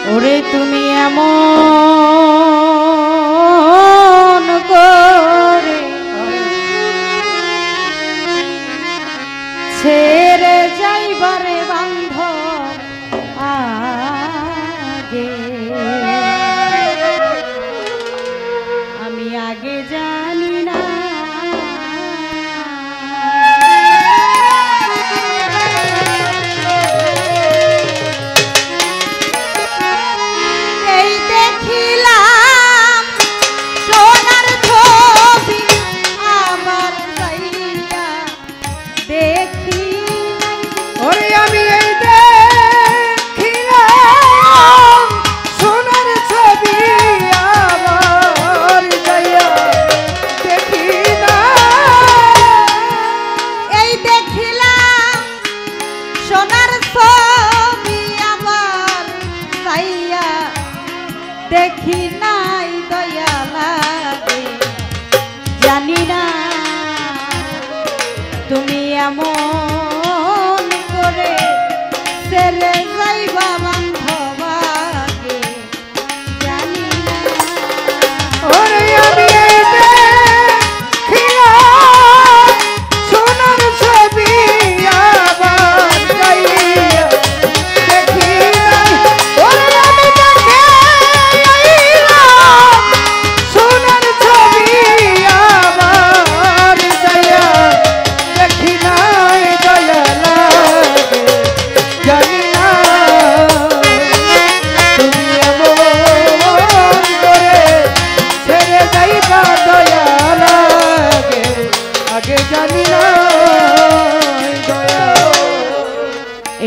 ওরে তুমি এমন করে ছেড়ে যাইবারে বান্ধব আগে আমি আগে জানি না দেখি নাই দয়া লাগে জানি না তুমি এমন করে ছেড়ে যাইবা বান্ধব আগে জানি না ওরে আমি সোনার ছবি আবার যাইয়া দেখি নাই ওরে আমি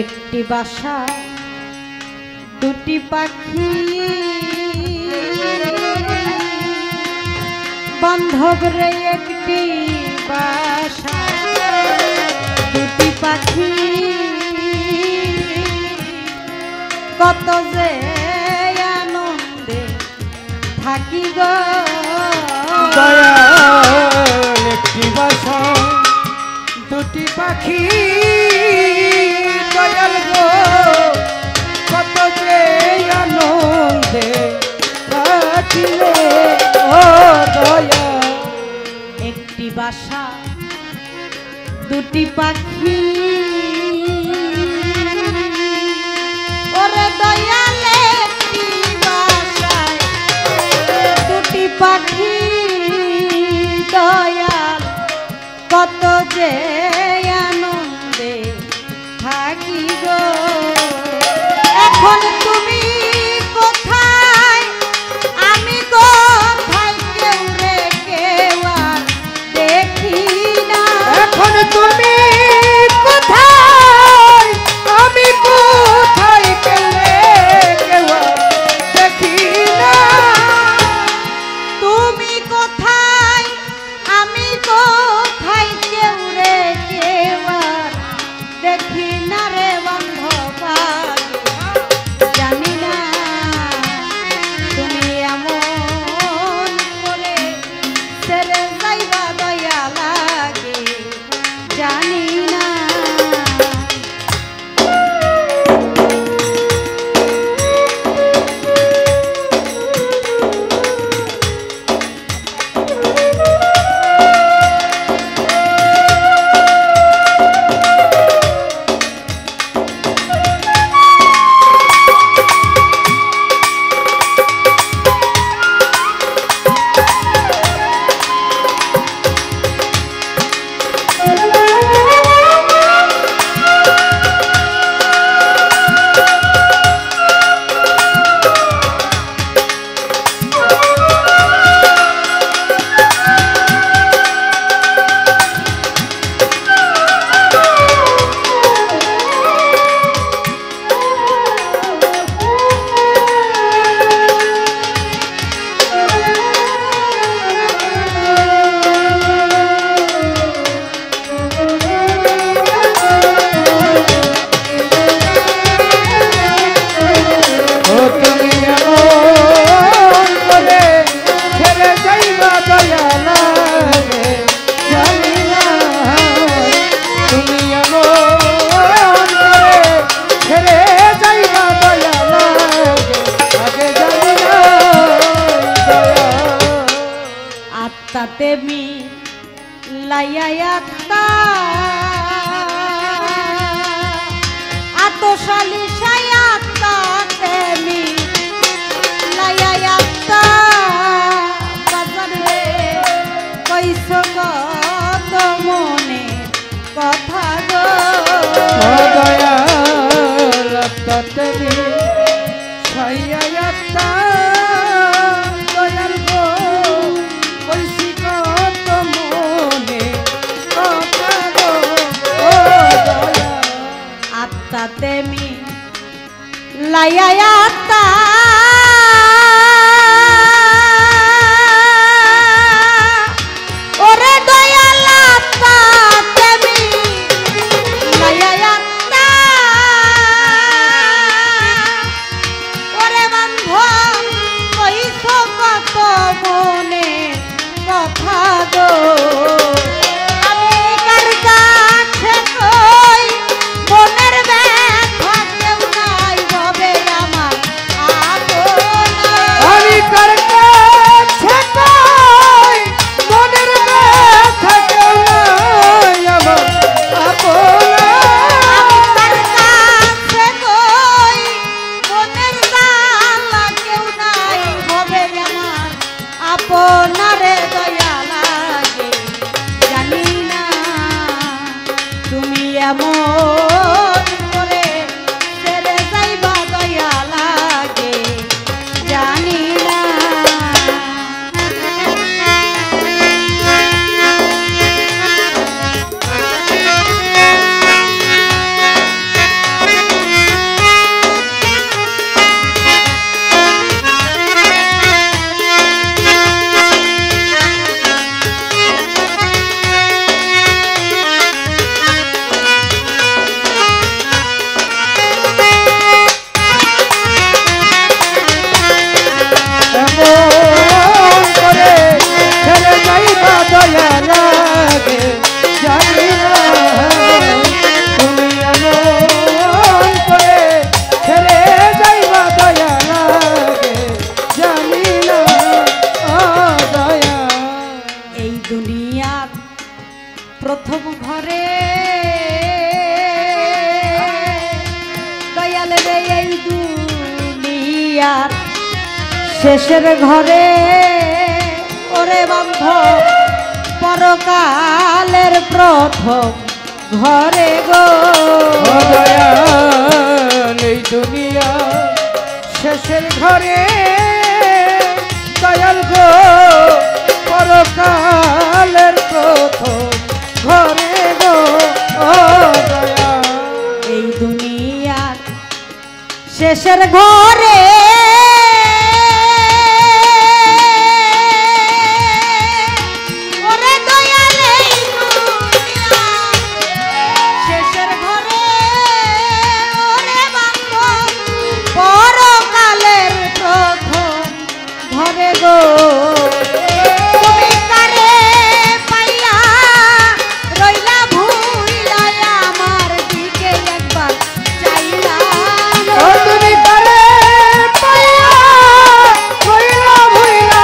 একটি বাসা দুটি পাখি বান্ধব রে একটি বাসা দুটি পাখি কত যে আনন্দে থাকি গো একটি বাসা দুটি পাখি দয়াল গো কত যে আনন্দে থাকিলে ও দয়া একটি বাসা দুটি পাখি ওরে দয়ালে একটি বাসায় দুটি পাখি দয়াল কত যে আনন্দে থাকি গো এখন তুমি কোথায় আমি কোথায় কেউ রে কেউ আর দেখি না এখন তুমি কোথায় আমি কোথায় কেউ দেখি না তুমি কোথায় আমি কোথায় কেউ রে লাইয়াত্তা আতশালি সায়াত্তা তেমি লাইয়াত্তা বাজারে কইস কত মনে কথা গো দয়াল তুমি সাইয়াত্তা দয়াল গো কইছি কত মনে কথা গো ও দয়াল আত্মা তেমি লাইয়াত্তা ওরে দয়াল আত্মা তেমি লাইয়াত্তা ওরে বান্ধব কইছ কত মনে কথা গো আমি কার কাছে কই মনের ব্যথা কেউ নাই হবে আমার আপনা আমি কার কাছে কই মনের ব্যথা কেউ নাই আমার আপনা আমি কার কাছে কই মনের জ্বালা কেউ নাই হবে আমার আপনারে দয়া লাগে জানি না তুমি এমন করে ছেড়ে যাইবা দয়া লাগে জানি না এমন করে ছেড়ে যাইবা দয়া লাগে জানি না তুমি এমন করে ছেড়ে যাইবা দয়া লাগে জানি না ও দয়া এই দুনিয়ার প্রথম ঘরে দয়াল রে এই দুনিয়ার শেষের ঘরে ওরে বান্ধব পরকালের প্রথম ঘরে গো ও দয়াল এই দুনিয়া শেষের ঘরে দয়াল গো পরকালের প্রথম ঘরে গো ও দয়াল এই দুনিয়ার শেষের ঘরে ওরে দয়াল এই দুনিয়ার শেষের ঘরে ওরে বান্ধব পরকালের প্রথম ঘরে গো তুমি কারে পাইয়া রইলা ভুইলা আমার দিকে একবার চাইলা ও তুমি কারে পাইয়া কইলা ভুইলা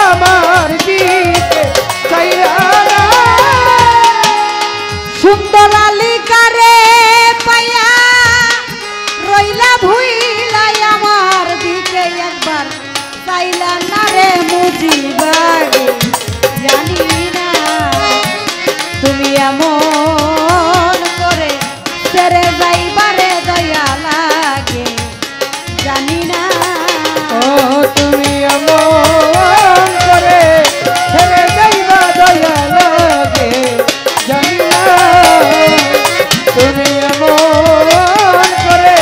আমার দিকে চাইলা না সুন্দর আলিকারে পাইয়া রইলা ভুইলা আমার দিকে একবার চাইলা না রে মুজিবাড়ি জানি না তুমি এমন করে ছেড়ে যাইবারে দয়া লাগে জানি না ও তুমি এমন করে ছেড়ে যাইবা দয়া লাগে জানি না তুমি এমন করে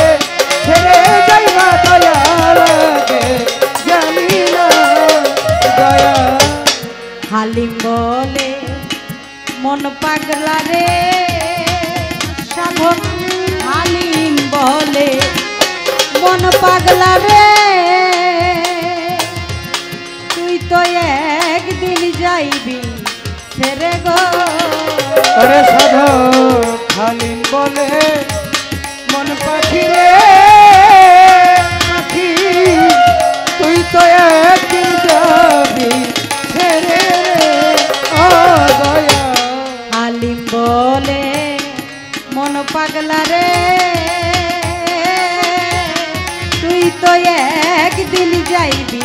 ছেড়ে যাইবা দয়া লাগে জানি না দয়া হালিম বলে মন পাগলা রে সাধন হালিম বলে মন পাগলা রে তুই তো একদিন যাইবি ছেড়ে গো আরে সাধক হালিম বলে মন পাখি রে পাখি তুই তো একদিন যাবি ছেড়ে রে ও দয়া একদিন যাইবি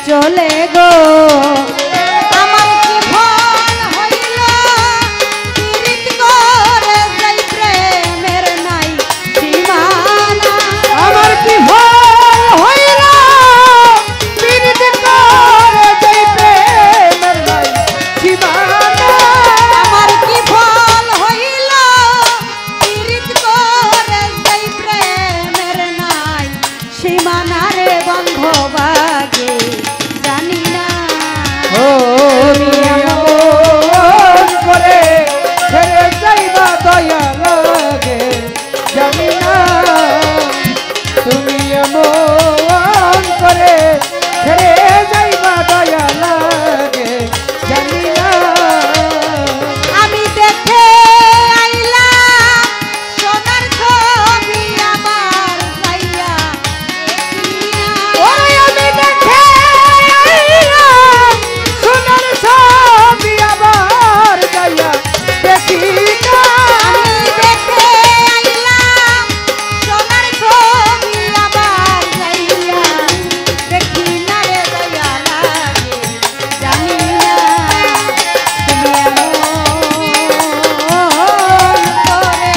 চলে গো আমার কি ভুল হইল পীড়িত করে যাই প্রেমের নাই সীমানা আমার কি ভুল হইল পীড়িত করে যাই প্রেমের নাই সীমানা আমার কি ভুল হইল পীড়িত করে যাই প্রেমের নাই সীমানা রে বন্ধ বাগে জানি না ও নিয়ম করে ছেড়ে যাইবা দয়া লাগে জানি না তুমি এমন করে ছেড়ে যাইবা দয়া লাগে জানি না আমি দেখে আইলাম সোনার ছবি আমার যাইয়া ওই আমি দেখে আইলাম সোনার ছবি আবার যাইয়া দেখি না আমি দেখে আইলাম সোনার ছবি আমার যাইয়া দেখি না রে দয়া লাগে জানি না তুমি এমন করে